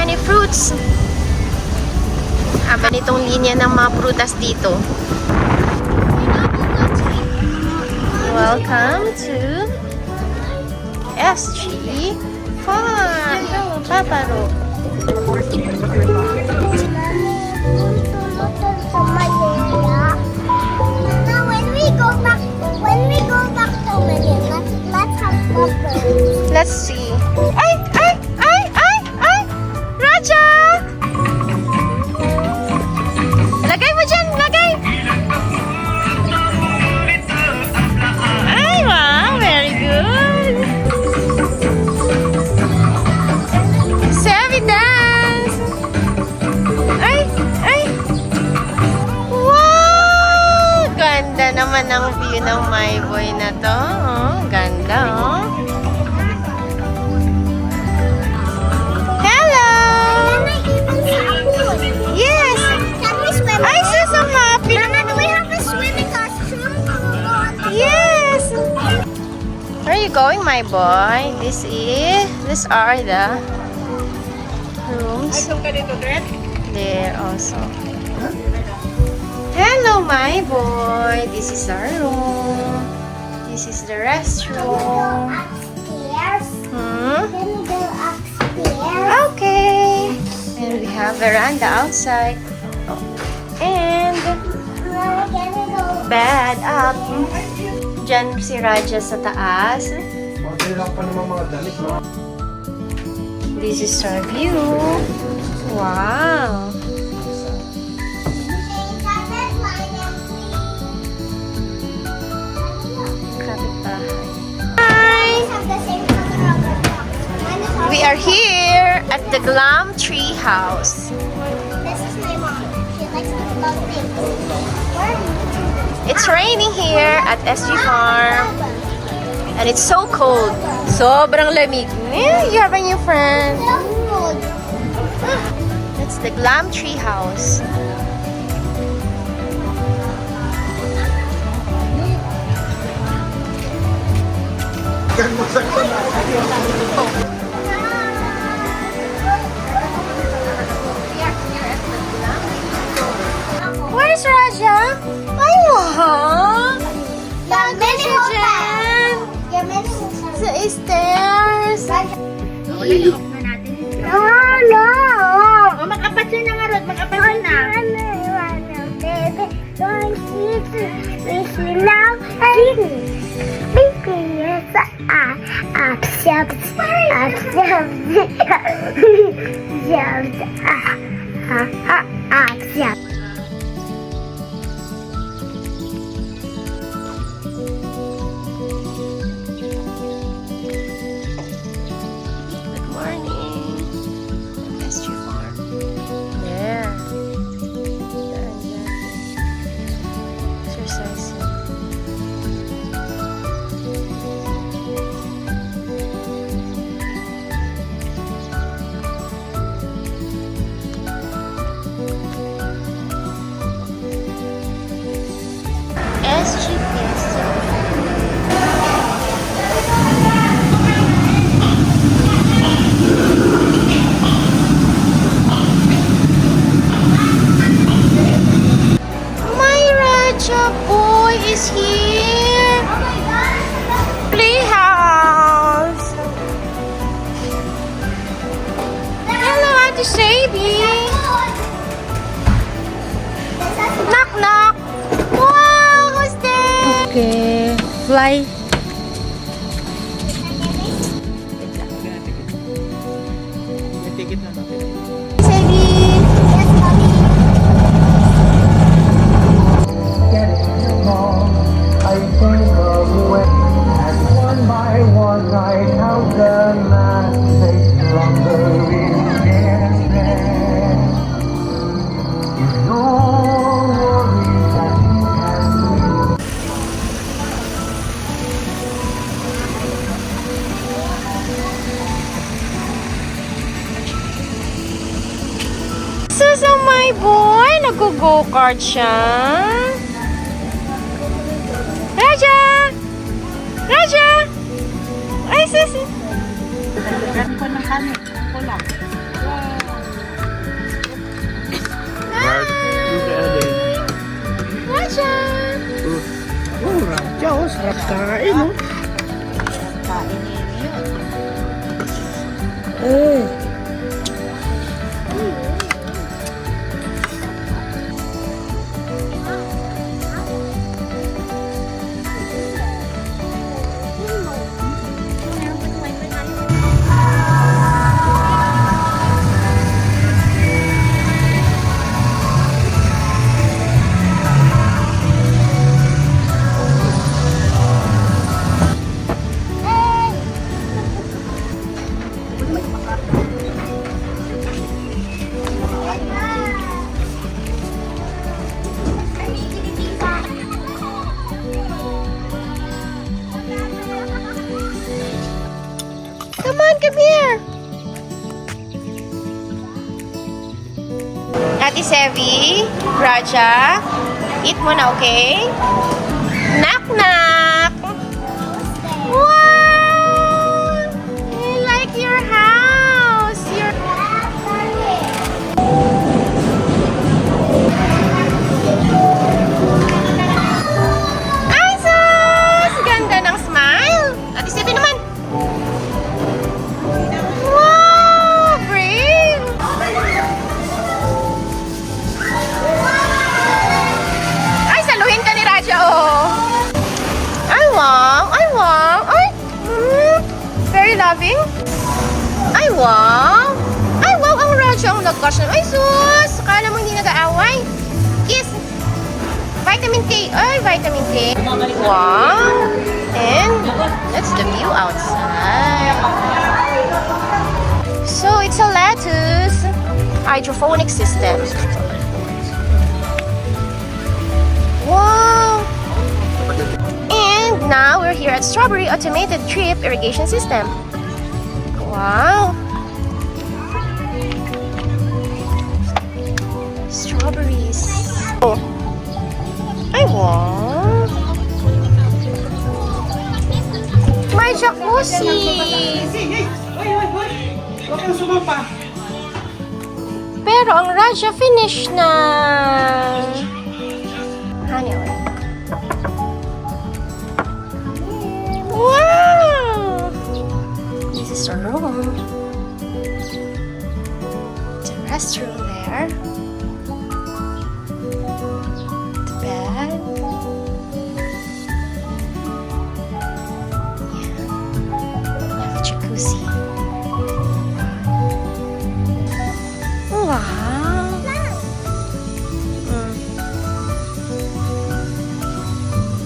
many fruits. Haba nitong linya ng mga prutas dito. Welcome to SG Farm. Hello, Paparo. Let's see. Ay! Raja! Lagay mo dyan! Lagay! Ay, wow! Very good! Savvy dance! Ay! Wow! Ganda naman ang view ng my boy na to. Oh, ganda, oh. Yes! Can we swim? Ay, sis, ang happy. Mama, do we have a swimming costume? Yes! Where are you going, my boy? These are the rooms. There also. Hello, my boy. This is our room. This is the restroom. Upstairs. Hmm? Can we go upstairs? Okay. And we have veranda outside. Oh. And Mama, can we go? bed up. Diyan si Raja sa taas. Madali lang pa naman mga damit, no? This is our view. Wow. Kapitbahay. Hi! We are here at the Glam Tree House. This is my mom. She likes to love things. It's raining here at SG Farm. And it's so cold. Sobrang lamig. You have a new friend. That's the Glam Tree House. Where's Raja? Ay, wow! Bago siya dyan. Sa stairs. No! O, mag-apat yun na nga, Rod. Mag-apat yun na. Good morning. SG Farm. There. Daan natin. Exercising. SG Fiesta. My Raja boy is here. Playhouse. Hello, Ate Sadie. Knock, knock. Wow, who's there? Okay. Fly. May ticket na natin. Sadie. Getting along, I think of when, and one by one I count the last days longer in there. You don't worry that you can leave. Susa, my boy. Nag-go-kart siya. Raja! Raja! Ay, Susi. Dagdagan ko ng kanin. Kulang. Wow. Raja, oh, sarap kain, oh. Kain ninyo. Eh. Come on, come here. Ate Sevi, Raja, eat muna, okay? Knock, knock. Wow! I like your house. Ay, sus! Ganda ng smile. Ate Sevi naman. Wow! Brave! Ay, saluhin ka ni Raja, oh. Ay, wow! Ay, wow! Ay! Very loving. Ay, wow! Ay, wow! Ang Raja ang nag-crush na. Ay, sus! Akala mo hindi nag-aaway. Kiss! Vitamin K. Ay, vitamin K. Wow! And that's the view outside. So it's a lettuce hydroponic system. Wow! And now we're here at Strawberry Automated Drip Irrigation System. Wow! Strawberries. Oh. Ay, wow! May jacuzzi! Huwag kang sumapa. Pero ang Raja finish na. Anyway. Wow! This is our room. The restroom there. The bed. Yeah. The jacuzzi. Wow.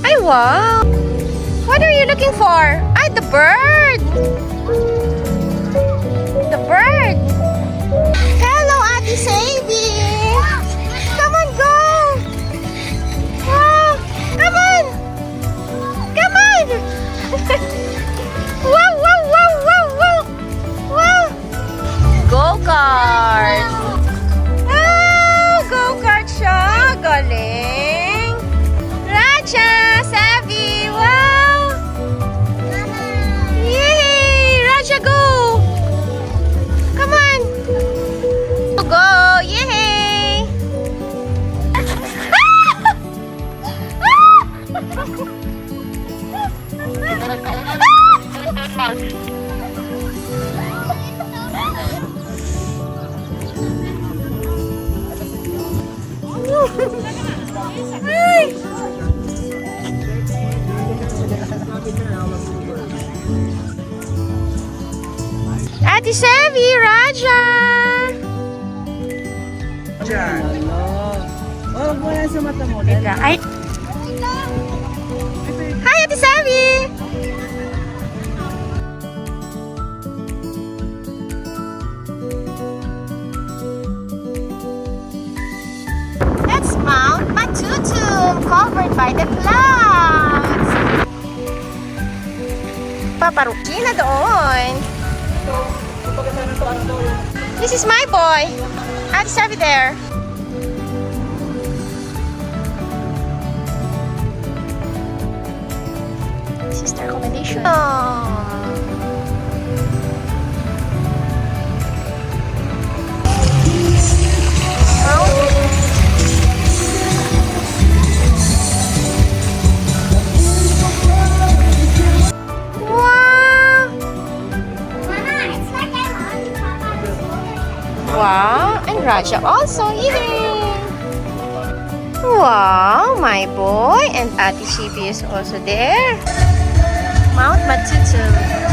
Ay, wow. What are you looking for? Ay, the bird. The bird. Hello, Ate Sadie. Come on, go. Wow. Come on. Come on. Wow, wow, wow, wow, wow. Wow. Go-kart. Go-kart siya. Galing. Raja, Savvy. Wow. Yay. Raja, go. Come on. Go. Yay. Ay. Ate Sevi, Raja. Oh, wala sa mata mo. Ay. Hi, Ate Sevi. That's Mount Matutum, covered by the clouds. Paparuki na doon. This is my boy. Ate Sevi there. This is the accommodation. Oh. And Raja also eating. Wow, my boy. And Ate Chibi is also there. Mount Matutu.